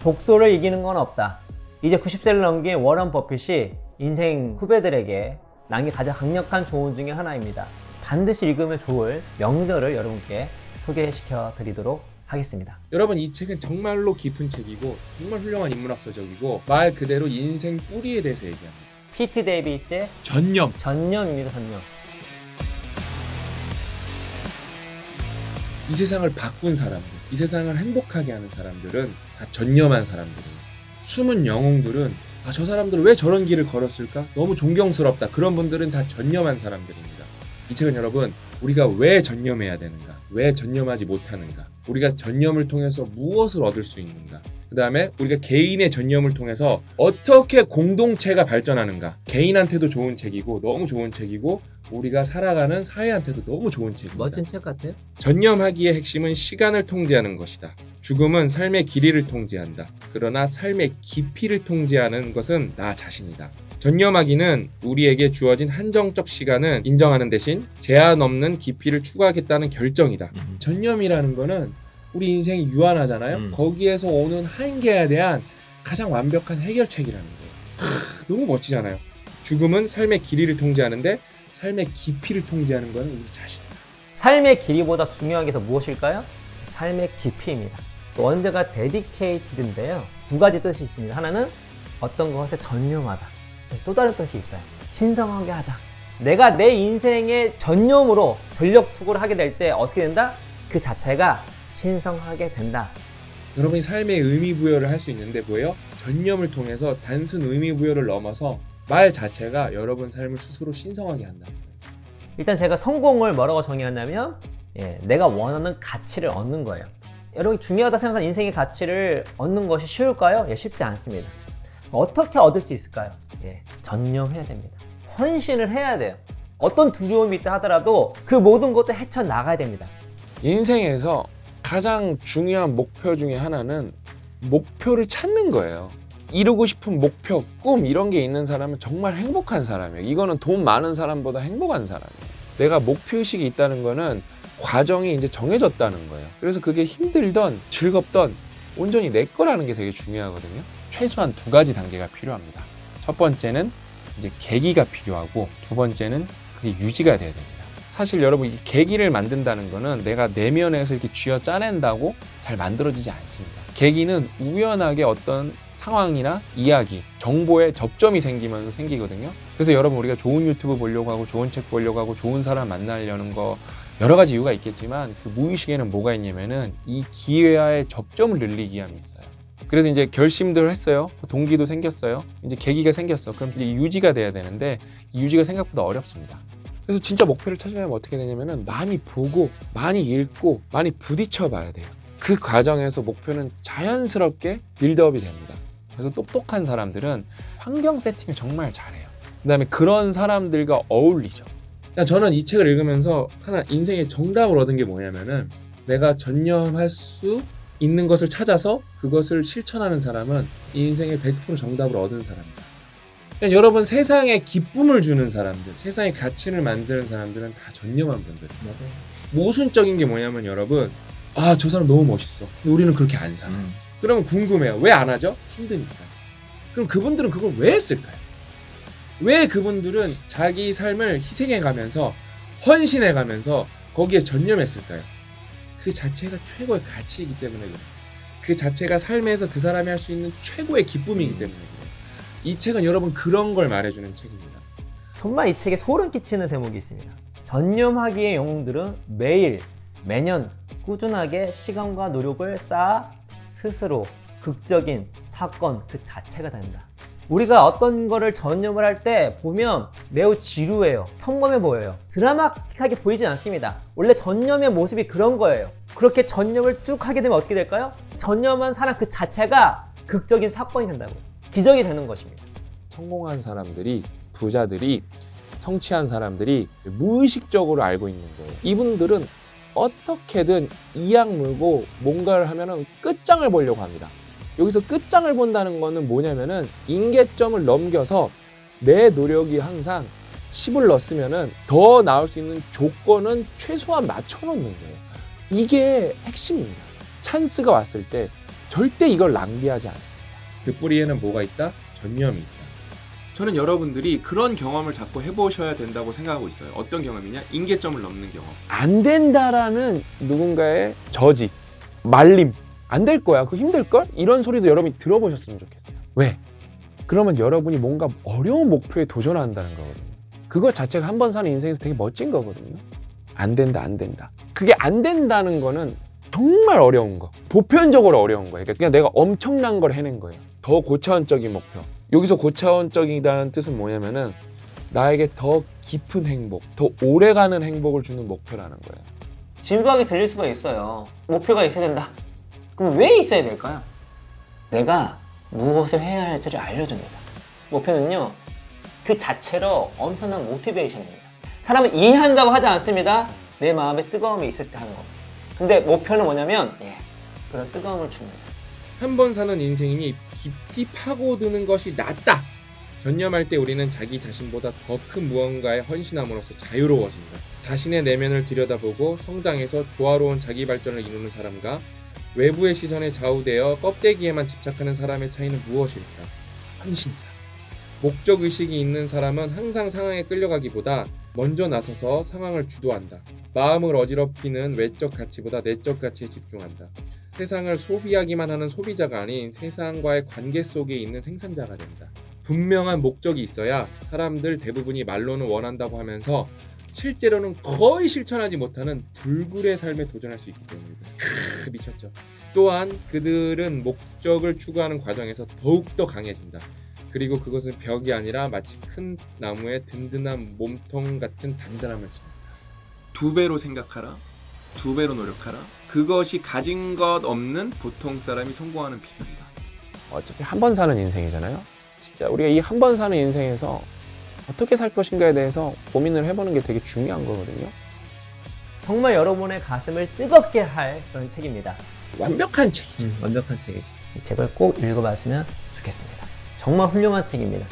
독소를 이기는 건 없다. 이제 90세를 넘긴 워런 버핏이 인생 후배들에게 남긴 가장 강력한 조언 중에 하나입니다. 반드시 읽으면 좋을 명절을 여러분께 소개시켜 드리도록 하겠습니다. 여러분, 이 책은 정말로 깊은 책이고 정말 훌륭한 인문학서적이고 말 그대로 인생 뿌리에 대해서 얘기합니다. 피트 데이비스의 전념입니다. 전념. 이 세상을 바꾼 사람들, 이 세상을 행복하게 하는 사람들은 다 전념한 사람들이에요. 숨은 영웅들은 저 사람들은 왜 저런 길을 걸었을까? 너무 존경스럽다. 그런 분들은 다 전념한 사람들입니다. 이 책은 여러분, 우리가 왜 전념해야 되는가? 왜 전념하지 못하는가? 우리가 전념을 통해서 무엇을 얻을 수 있는가? 그 다음에 우리가 개인의 전념을 통해서 어떻게 공동체가 발전하는가? 개인한테도 좋은 책이고 너무 좋은 책이고 우리가 살아가는 사회한테도 너무 좋은 책입니다. 멋진 책 같아요. 전념하기의 핵심은 시간을 통제하는 것이다. 죽음은 삶의 길이를 통제한다. 그러나 삶의 깊이를 통제하는 것은 나 자신이다. 전념하기는 우리에게 주어진 한정적 시간을 인정하는 대신 제한 없는 깊이를 추구하겠다는 결정이다. 전념이라는 거는 우리 인생이 유한하잖아요. 거기에서 오는 한계에 대한 가장 완벽한 해결책이라는 거예요. 너무 멋지잖아요. 죽음은 삶의 길이를 통제하는데 삶의 깊이를 통제하는 것은 우리 자신이다. 삶의 길이보다 중요한 게 더 무엇일까요? 삶의 깊이입니다. 원제가 데디케이티드인데요. 두 가지 뜻이 있습니다. 하나는 어떤 것에 전념하다. 또 다른 뜻이 있어요. 신성하게 하다. 내가 내 인생의 전념으로 전력 투구를 하게 될 때 어떻게 된다? 그 자체가 신성하게 된다. 여러분이 삶의 의미 부여를 할 수 있는데 뭐예요? 전념을 통해서 단순 의미 부여를 넘어서 말 자체가 여러분 삶을 스스로 신성하게 한다는 거예요. 일단 제가 성공을 뭐라고 정의하냐면 내가 원하는 가치를 얻는 거예요. 여러분이 중요하다 생각하는 인생의 가치를 얻는 것이 쉬울까요? 쉽지 않습니다. 어떻게 얻을 수 있을까요? 전념해야 됩니다. 헌신을 해야 돼요. 어떤 두려움이 있다 하더라도 그 모든 것도 헤쳐나가야 됩니다. 인생에서 가장 중요한 목표 중에 하나는 목표를 찾는 거예요. 이루고 싶은 목표, 꿈 이런 게 있는 사람은 정말 행복한 사람이에요. 이거는 돈 많은 사람보다 행복한 사람이에요. 내가 목표의식이 있다는 거는 과정이 이제 정해졌다는 거예요. 그래서 그게 힘들던 즐겁던 온전히 내 거라는 게 되게 중요하거든요. 최소한 두 가지 단계가 필요합니다. 첫 번째는 이제 계기가 필요하고 두 번째는 그게 유지가 돼야 됩니다. 사실 여러분, 이 계기를 만든다는 거는 내가 내면에서 이렇게 쥐어 짜낸다고 잘 만들어지지 않습니다. 계기는 우연하게 어떤 상황이나 이야기, 정보에 접점이 생기면서 생기거든요. 그래서 여러분, 우리가 좋은 유튜브 보려고 하고 좋은 책 보려고 하고 좋은 사람 만나려는 거 여러 가지 이유가 있겠지만 그 무의식에는 뭐가 있냐면은 이 기회와의 접점을 늘리기 위함이 있어요. 그래서 이제 결심들을 했어요. 동기도 생겼어요. 이제 계기가 생겼어. 그럼 이제 유지가 돼야 되는데 이 유지가 생각보다 어렵습니다. 그래서 진짜 목표를 찾으려면 어떻게 되냐면은 많이 보고 많이 읽고 많이 부딪혀 봐야 돼요. 그 과정에서 목표는 자연스럽게 빌드업이 됩니다. 그래서 똑똑한 사람들은 환경 세팅을 정말 잘해요. 그 다음에 그런 사람들과 어울리죠. 저는 이 책을 읽으면서 하나 인생의 정답을 얻은 게 뭐냐면은 내가 전념할 수 있는 것을 찾아서 그것을 실천하는 사람은 이 인생의 100% 정답을 얻은 사람이다. 그러니까 여러분, 세상에 기쁨을 주는 사람들, 세상에 가치를 만드는 사람들은 다 전념한 분들이에요. 맞아요. 모순적인 게 뭐냐면 여러분, 저 사람 너무 멋있어. 근데 우리는 그렇게 안 살아. 그러면 궁금해요. 왜 안 하죠? 힘드니까. 그럼 그분들은 그걸 왜 했을까요? 왜 그분들은 자기 삶을 희생해가면서 헌신해가면서 거기에 전념했을까요? 그 자체가 최고의 가치이기 때문에 그래요. 그 자체가 삶에서 그 사람이 할 수 있는 최고의 기쁨이기 때문에 그래요. 이 책은 여러분 그런 걸 말해주는 책입니다. 정말 이 책에 소름 끼치는 대목이 있습니다. 전념하기의 영웅들은 매일, 매년 꾸준하게 시간과 노력을 쌓아 스스로 극적인 사건 그 자체가 된다. 우리가 어떤 거를 전념을 할 때 보면 매우 지루해요. 평범해 보여요. 드라마틱하게 보이진 않습니다. 원래 전념의 모습이 그런 거예요. 그렇게 전념을 쭉 하게 되면 어떻게 될까요? 전념한 사람 그 자체가 극적인 사건이 된다고. 기적이 되는 것입니다. 성공한 사람들이, 부자들이, 성취한 사람들이 무의식적으로 알고 있는 거예요. 이분들은 어떻게든 이악 물고 뭔가를 하면은 끝장을 보려고 합니다. 여기서 끝장을 본다는 거는 뭐냐면은 임계점을 넘겨서 내 노력이 항상 10을 넣었으면은 더 나올 수 있는 조건은 최소한 맞춰 놓는 거예요. 이게 핵심입니다. 찬스가 왔을 때 절대 이걸 낭비하지 않습니다. 그 뿌리에는 뭐가 있다? 전념이 있다. 저는 여러분들이 그런 경험을 자꾸 해보셔야 된다고 생각하고 있어요. 어떤 경험이냐? 임계점을 넘는 경험. 안 된다라는 누군가의 저지, 말림, 안 될 거야, 그거 힘들걸? 이런 소리도 여러분이 들어보셨으면 좋겠어요. 왜? 그러면 여러분이 뭔가 어려운 목표에 도전한다는 거거든요. 그거 자체가 한 번 사는 인생에서 되게 멋진 거거든요. 안 된다, 안 된다. 그게 안 된다는 거는 정말 어려운 거, 보편적으로 어려운 거예요. 그러니까 내가 엄청난 걸 해낸 거예요. 더 고차원적인 목표. 여기서 고차원적이라는 뜻은 뭐냐면은 나에게 더 깊은 행복, 더 오래가는 행복을 주는 목표라는 거예요. 진부하게 들릴 수가 있어요. 목표가 있어야 된다. 그럼 왜 있어야 될까요? 내가 무엇을 해야 할지를 알려줍니다. 목표는요, 그 자체로 엄청난 모티베이션입니다. 사람은 이해한다고 하지 않습니다. 내 마음에 뜨거움이 있을 때 하는 거. 근데 목표는 뭐냐면 그런 뜨거움을 줍니다. 한 번 사는 인생이니 깊이 파고드는 것이 낫다. 전념할 때 우리는 자기 자신보다 더 큰 무언가에 헌신함으로써 자유로워진다. 자신의 내면을 들여다보고 성장해서 조화로운 자기 발전을 이루는 사람과 외부의 시선에 좌우되어 껍데기에만 집착하는 사람의 차이는 무엇일까? 헌신이다. 목적의식이 있는 사람은 항상 상황에 끌려가기보다 먼저 나서서 상황을 주도한다. 마음을 어지럽히는 외적 가치보다 내적 가치에 집중한다. 세상을 소비하기만 하는 소비자가 아닌 세상과의 관계 속에 있는 생산자가 된다. 분명한 목적이 있어야 사람들 대부분이 말로는 원한다고 하면서 실제로는 거의 실천하지 못하는 불굴의 삶에 도전할 수 있기 때문이다. 미쳤죠. 또한 그들은 목적을 추구하는 과정에서 더욱더 강해진다. 그리고 그것은 벽이 아니라 마치 큰 나무의 든든한 몸통 같은 단단함을 지닌다. 2배로 생각하라. 2배로 노력하라. 그것이 가진 것 없는 보통 사람이 성공하는 비결이다. 어차피 한 번 사는 인생이잖아요. 진짜 우리가 이 한 번 사는 인생에서 어떻게 살 것인가에 대해서 고민을 해보는 게 되게 중요한 거거든요. 정말 여러분의 가슴을 뜨겁게 할 그런 책입니다. 완벽한 책이죠. 완벽한 책이지. 이 책을 꼭 읽어봤으면 좋겠습니다. 정말 훌륭한 책입니다.